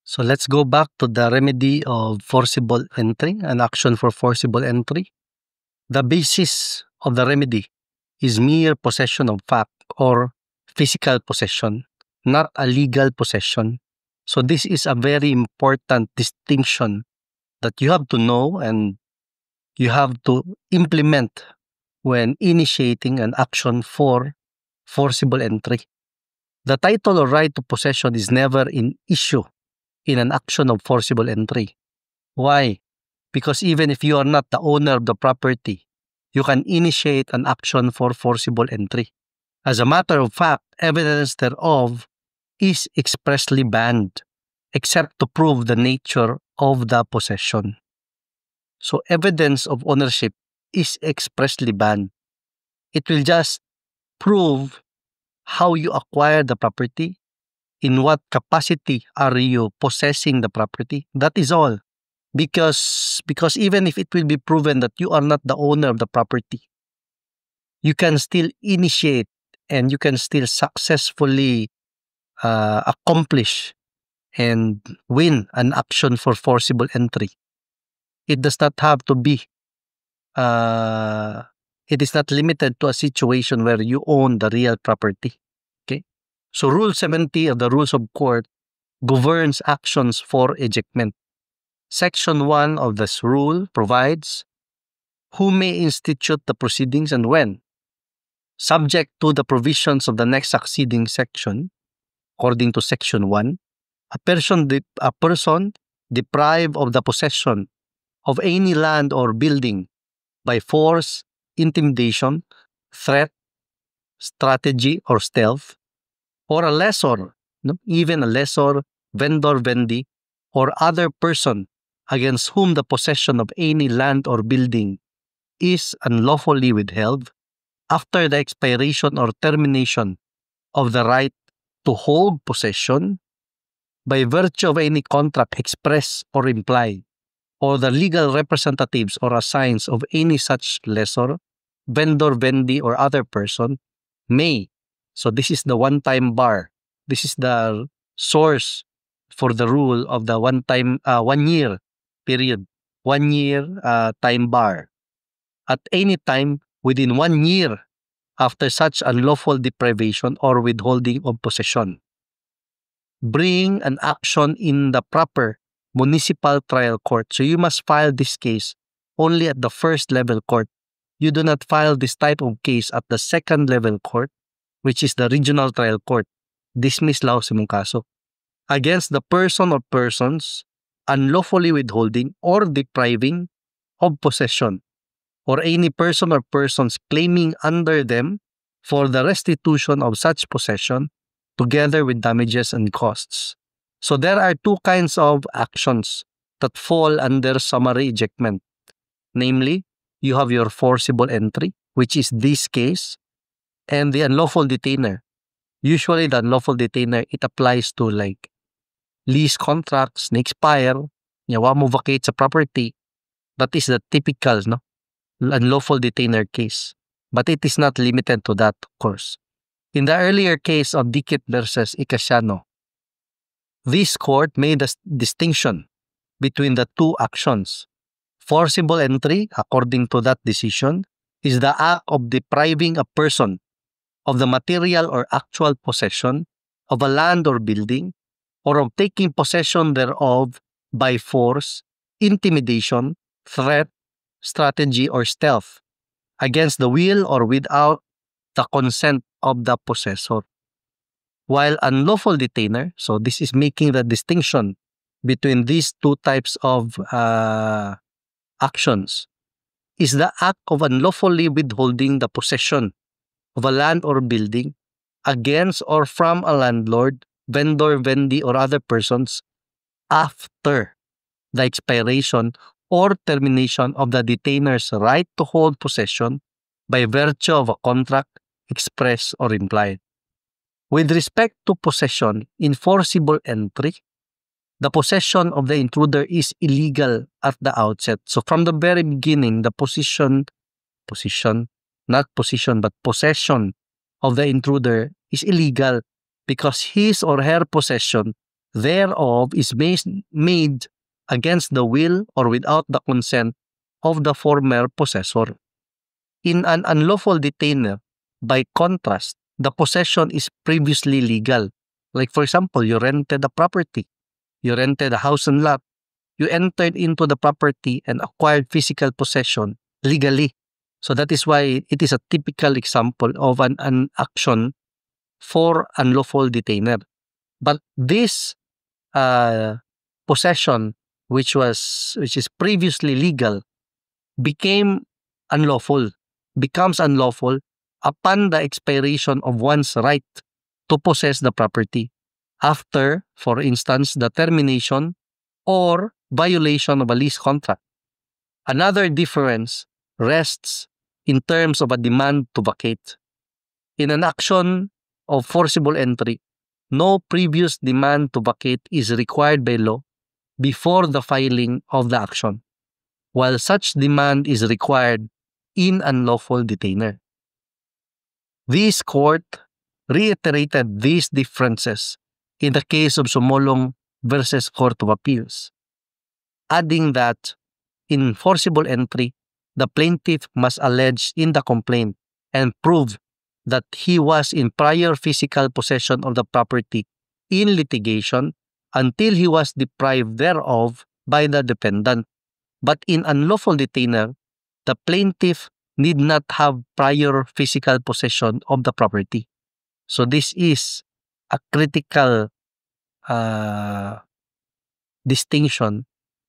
So let's go back to the remedy of forcible entry, an action for forcible entry. The basis of the remedy is mere possession of fact or physical possession, not a legal possession. So this is a very important distinction that you have to know and you have to implement when initiating an action for forcible entry. The title or right to possession is never in issue in an action of forcible entry. Why? Because even if you are not the owner of the property, you can initiate an action for forcible entry. As a matter of fact, evidence thereof is expressly banned, except to prove the nature of the possession. So evidence of ownership is expressly banned. It will just prove how you acquire the property, in what capacity are you possessing the property. That is all. Because even if it will be proven that you are not the owner of the property, you can still initiate and you can still successfully accomplish and win an action for forcible entry. It does not have to be, it is not limited to a situation where you own the real property. Okay? So Rule 70 of the Rules of Court governs actions for ejectment. Section 1 of this rule provides who may institute the proceedings and when. Subject to the provisions of the next succeeding section, according to Section 1, a person deprived of the possession of any land or building by force, intimidation, threat, strategy, or stealth, or a lessor, even a lessor, vendor, vendee, or other person against whom the possession of any land or building is unlawfully withheld after the expiration or termination of the right to hold possession by virtue of any contract express or implied, or the legal representatives or assigns of any such lessor, vendor, vendee, or other person may. So this is the one-time bar. This is the source for the rule of the 1 year period, 1 year time bar. At any time within 1 year after such unlawful deprivation or withholding of possession, bring an action in the proper municipal trial court. So you must file this case only at the first level court. You do not file this type of case at the second level court, which is the regional trial court. Dismiss lao sa mong kaso against the person or persons unlawfully withholding or depriving of possession, or any person or persons claiming under them for the restitution of such possession, together with damages and costs. So there are two kinds of actions that fall under summary ejectment. Namely, you have your forcible entry, which is this case, and the unlawful detainer. Usually the unlawful detainer, it applies to like lease contracts na expire, yawa mo vacate sa property. That is the typical unlawful detainer case. But it is not limited to that, of course. In the earlier case of Dikit versus Icasiano, this court made a distinction between the two actions. Forcible entry, according to that decision, is the act of depriving a person of the material or actual possession of a land or building, or of taking possession thereof by force, intimidation, threat, strategy, or stealth, against the will or without the consent of the possessor. While unlawful detainer, so this is making the distinction between these two types of actions, is the act of unlawfully withholding the possession of a land or building against or from a landlord, vendor, vendee, or other persons after the expiration or termination of the detainer's right to hold possession by virtue of a contract express or implied. With respect to possession in forcible entry, the possession of the intruder is illegal at the outset. So from the very beginning, the possession of the intruder is illegal because his or her possession thereof is made against the will or without the consent of the former possessor. In an unlawful detainer, by contrast, the possession is previously legal. Like for example, you rented a property, you rented a house and lot, you entered into the property and acquired physical possession legally. So that is why it is a typical example of an action for unlawful detainer. But this possession, which is previously legal, becomes unlawful upon the expiration of one's right to possess the property after, for instance, the termination or violation of a lease contract. Another difference rests in terms of a demand to vacate. In an action of forcible entry, no previous demand to vacate is required by law before the filing of the action, while such demand is required in unlawful detainer. This court reiterated these differences in the case of Sumolong versus Court of Appeals, adding that in forcible entry, the plaintiff must allege in the complaint and prove that he was in prior physical possession of the property in litigation until he was deprived thereof by the defendant. But in unlawful detainer, the plaintiff need not have prior physical possession of the property. So this is a critical distinction,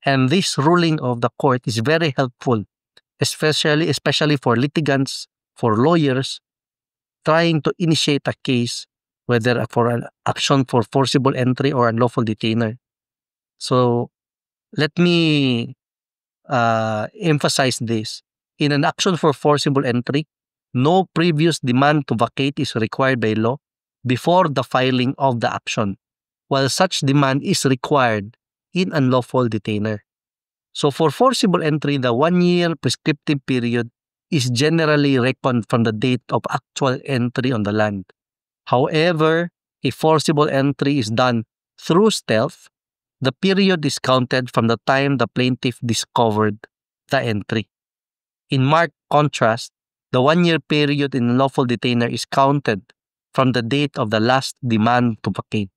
and this ruling of the court is very helpful, especially for litigants, for lawyers trying to initiate a case, whether for an action for forcible entry or unlawful detainer. So let me emphasize this. In an action for forcible entry, no previous demand to vacate is required by law before the filing of the action, while such demand is required in unlawful detainer. So for forcible entry, the 1-year prescriptive period is generally reckoned from the date of actual entry on the land. However, if forcible entry is done through stealth, the period is counted from the time the plaintiff discovered the entry. In marked contrast, the 1-year period in unlawful detainer is counted from the date of the last demand to vacate.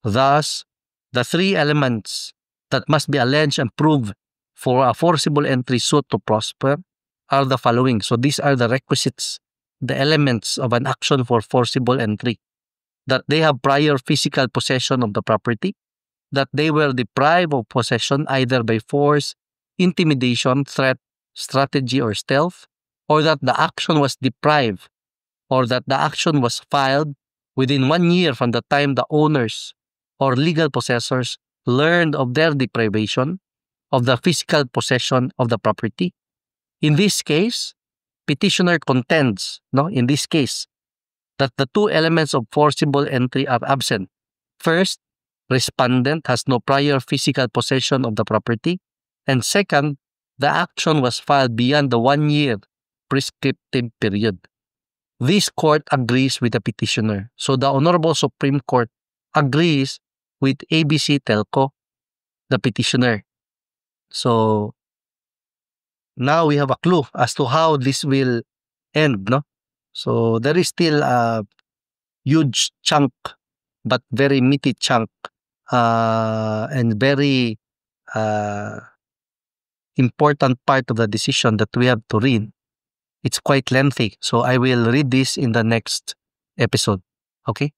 Thus, the 3 elements that must be alleged and proved for a forcible entry suit to prosper are the following. So these are the requisites, the elements of an action for forcible entry: that they have prior physical possession of the property, that they were deprived of possession either by force, intimidation, threat, strategy, or stealth, or that the action was deprived, or that the action was filed within 1 year from the time the owners or legal possessors learned of their deprivation of the physical possession of the property. In this case, petitioner contends, in this case, that the 2 elements of forcible entry are absent. First, respondent has no prior physical possession of the property. And second, the action was filed beyond the 1-year prescriptive period. This court agrees with the petitioner. So the Honorable Supreme Court agrees with ABC Telco, the petitioner. So now we have a clue as to how this will end, no? So there is still a huge chunk, but very meaty chunk, and very important part of the decision that we have to read. It's quite lengthy, so I will read this in the next episode. Okay?